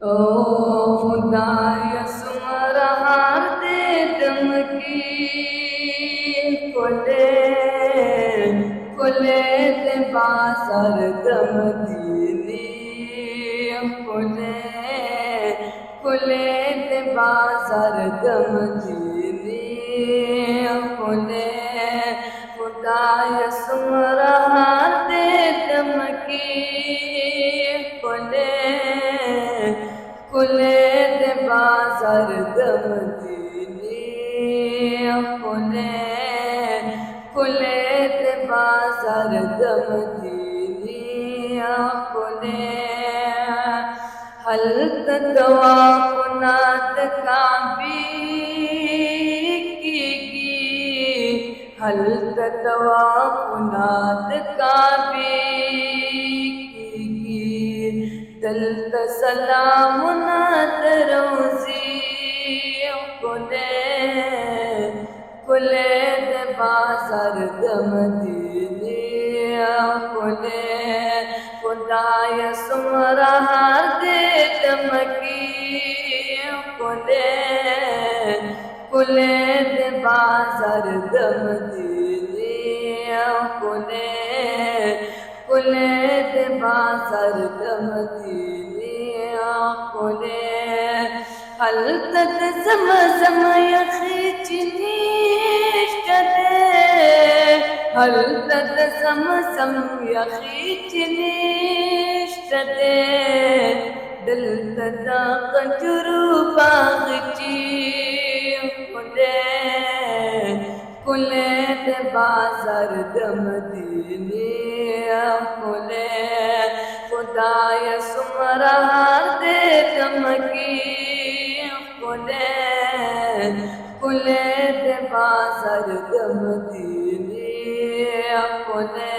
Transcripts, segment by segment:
ओ खुदाया सुमरहार दे दम की खुले खुले दे बासर दम दीनी खुले खुले दे बासर दम दीनी खुले खुदाया सुमरहार दे दम की खुले खुले दे बाजार दम दीनी खुले खुले दे बाजार दम दीनी खुले हल्त दवा कुनात काबी की हल्त दवा कुनात काबी दल सलाम नात रोजी खुले खुले दे बाजार दम दीनी खुले खुदाय सुमरहार दे दम की खुले खुले दे बाजार दम दीनी खुले खुले दे बाजार दम दीनी खुले हल्कत समसम यखीचनी शते हल्कत समसम यखीचनी शते दिल तदा कंजरू बागची खुले खुले दे बाजार दम दीनी खुले खुदाय सुमरहार दे दम की खुले खुले दे बाजार दम दीनी खुले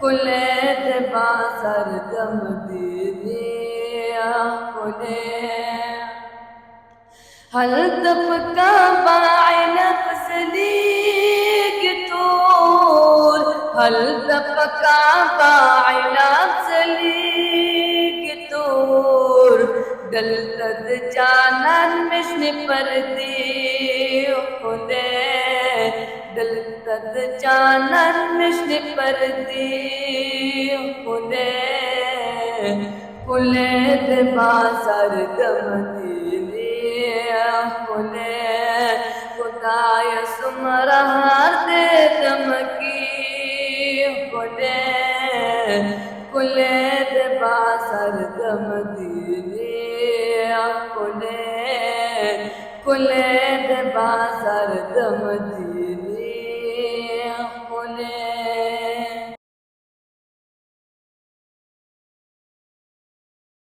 खुले दे बाजार दम दीनी खुले हल तपका बाइन फसली तोर हल तपका बाइन फसली तोर दल तद जानन मिशन पर दी खुले दल तद जानन मिशन पर दी खुले खुले दे बाजार दम दीनी खुले खुदाय सुमरहार दे दम की खुले खुले दे बाजार दम दीनी खुले खुले दे बाजार दम दीनी।